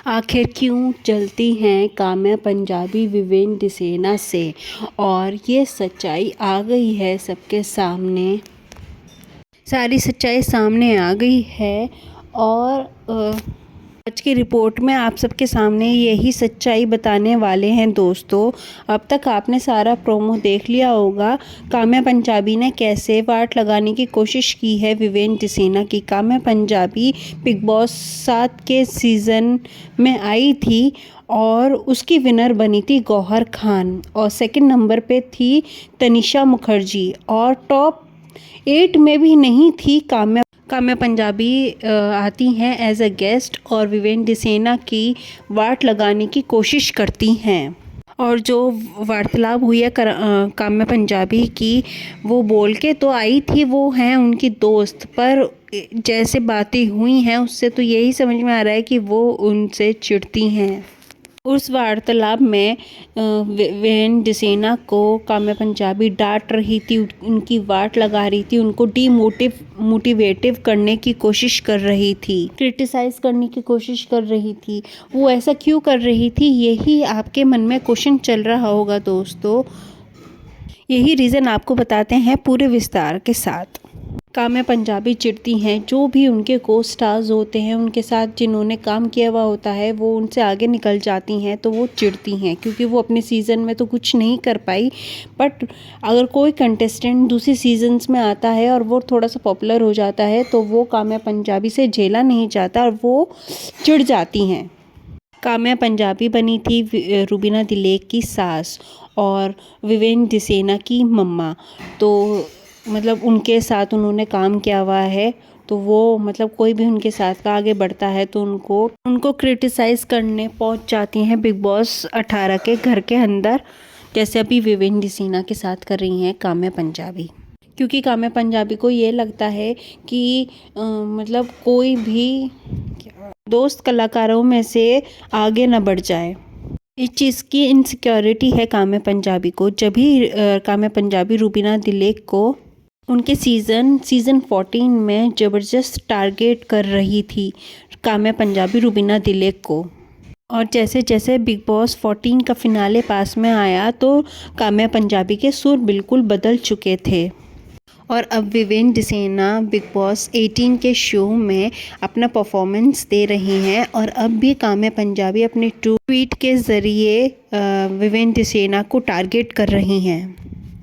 आखिर क्यों जलती हैं काम्या पंजाबी विवेन सेना से, और ये सच्चाई आ गई है सबके सामने। सारी सच्चाई सामने आ गई है और आज की रिपोर्ट में आप सबके सामने यही सच्चाई बताने वाले हैं दोस्तों। अब तक आपने सारा प्रोमो देख लिया होगा। काम्या पंजाबी ने कैसे वाट लगाने की कोशिश की है विवेन सेना की। काम्या पंजाबी बिग बॉस 7 के सीज़न में आई थी और उसकी विनर बनी थी गौहर खान, और सेकंड नंबर पे थी तनिषा मुखर्जी, और टॉप 8 में भी नहीं थी काम्या पंजाबी आती हैं एज अ गेस्ट और विवेन सेना की वाट लगाने की कोशिश करती हैं। और जो वार्तालाप हुई है काम्या पंजाबी की, वो बोल के तो आई थी, वो हैं उनकी दोस्त, पर जैसे बातें हुई हैं उससे तो यही समझ में आ रहा है कि वो उनसे चिढ़ती हैं। उस वार्तालाप में विवेन सेना को काम्या पंजाबी डांट रही थी, उनकी वाट लगा रही थी, उनको मोटिवेटिव करने की कोशिश कर रही थी, क्रिटिसाइज़ करने की कोशिश कर रही थी। वो ऐसा क्यों कर रही थी, यही आपके मन में क्वेश्चन चल रहा होगा दोस्तों। यही रीज़न आपको बताते हैं पूरे विस्तार के साथ। काम्या पंजाबी चिढ़ती हैं, जो भी उनके को स्टार्स होते हैं, उनके साथ जिन्होंने काम किया हुआ होता है, वो उनसे आगे निकल जाती हैं तो वो चिढ़ती हैं, क्योंकि वो अपने सीज़न में तो कुछ नहीं कर पाई। बट अगर कोई कंटेस्टेंट दूसरी सीजन्स में आता है और वो थोड़ा सा पॉपुलर हो जाता है तो वो काम्या पंजाबी से झेला नहीं जाता और वो चिढ़ जाती हैं। काम्या पंजाबी बनी थी रूबीना दिलेक की सास और विवेन सेना की मम्मा, तो मतलब उनके साथ उन्होंने काम किया हुआ है, तो वो मतलब कोई भी उनके साथ का आगे बढ़ता है तो उनको क्रिटिसाइज़ करने पहुंच जाती हैं बिग बॉस 18 के घर के अंदर, जैसे अभी विवेन सेना के साथ कर रही हैं काम्या पंजाबी। क्योंकि काम्या पंजाबी को ये लगता है कि मतलब कोई भी दोस्त कलाकारों में से आगे ना बढ़ जाए। इस चीज़ की इनसिक्योरिटी है काम्या पंजाबी को। जब भी काम्या पंजाबी रूबीना दिलेक को उनके सीज़न 14 में ज़बरदस्त टारगेट कर रही थी काम्या पंजाबी रूबीना दिलेक को, और जैसे जैसे बिग बॉस 14 का फिनाले पास में आया तो काम्या पंजाबी के सुर बिल्कुल बदल चुके थे। और अब विवेन सेना बिग बॉस 18 के शो में अपना परफॉर्मेंस दे रही हैं, और अब भी काम्या पंजाबी अपने ट्वीट के ज़रिए विवेन सेना को टारगेट कर रही हैं।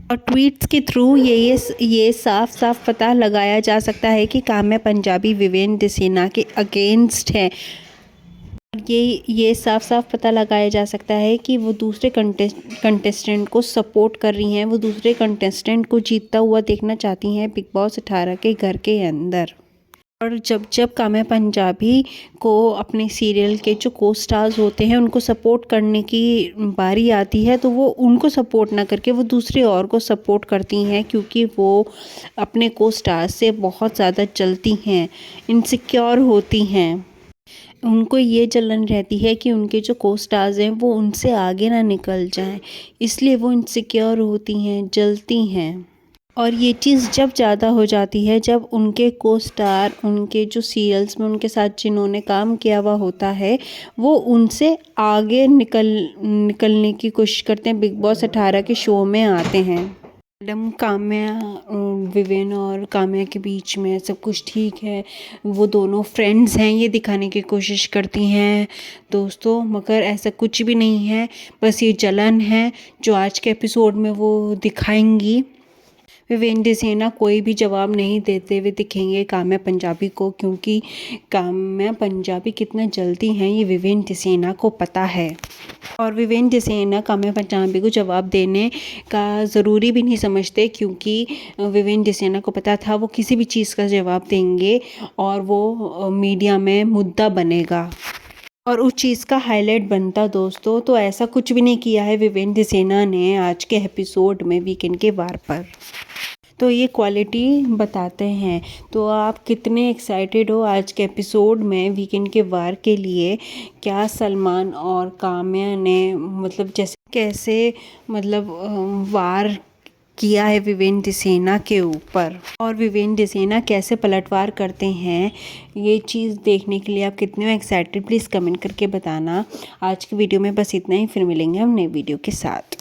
और ट्वीट्स के थ्रू ये साफ साफ पता लगाया जा सकता है कि काम्या पंजाबी विवेन सेना के अगेंस्ट है। ये साफ साफ पता लगाया जा सकता है कि वो दूसरे कंटेस्टेंट को सपोर्ट कर रही हैं, वो दूसरे कंटेस्टेंट को जीतता हुआ देखना चाहती हैं बिग बॉस 18 के घर के अंदर। और जब काम्या पंजाबी को अपने सीरियल के जो को स्टार्स होते हैं उनको सपोर्ट करने की बारी आती है, तो वो उनको सपोर्ट ना करके वो दूसरे और को सपोर्ट करती हैं, क्योंकि वो अपने को स्टार्स से बहुत ज़्यादा जलती हैं, इनसिक्योर होती हैं। उनको ये जलन रहती है कि उनके जो को स्टार्स हैं वो उनसे आगे ना निकल जाएं, इसलिए वो इनसिक्योर होती हैं, जलती हैं। और ये चीज़ जब ज़्यादा हो जाती है, जब उनके को स्टार उनके जो सीरियल्स में उनके साथ जिन्होंने काम किया हुआ होता है वो उनसे आगे निकलने की कोशिश करते हैं, बिग बॉस 18 के शो में आते हैं। मैडम काम्या विवेन और काम्या के बीच में सब कुछ ठीक है, वो दोनों फ्रेंड्स हैं ये दिखाने की कोशिश करती हैं दोस्तों, मगर ऐसा कुछ भी नहीं है, बस ये जलन है जो आज के एपिसोड में वो दिखाएंगी। विवेन सेना कोई भी जवाब नहीं देते हुए दिखेंगे काम्या पंजाबी को, क्योंकि काम्या पंजाबी कितना जल्दी हैं ये विवेन सेना को पता है। और विवेन सेना काम्या पंजाबी को जवाब देने का ज़रूरी भी नहीं समझते, क्योंकि विवेन सेना को पता था वो किसी भी चीज़ का जवाब देंगे और वो मीडिया में मुद्दा बनेगा और उस चीज़ का हाईलाइट बनता दोस्तों। तो ऐसा कुछ भी नहीं किया है विवेन सेना ने आज के एपिसोड में वीकेंड के वार पर, तो ये क्वालिटी बताते हैं। तो आप कितने एक्साइटेड हो आज के एपिसोड में वीकेंड के वार के लिए? क्या सलमान और काम्या ने मतलब जैसे कैसे मतलब वार किया है विवेंद्र सेना के ऊपर। और विवेंद्र सेना कैसे पलटवार करते हैं, ये चीज़ देखने के लिए आप कितने हो एक्साइटेड, प्लीज़ कमेंट करके बताना। आज की वीडियो में बस इतना ही, फिर मिलेंगे हम नई वीडियो के साथ।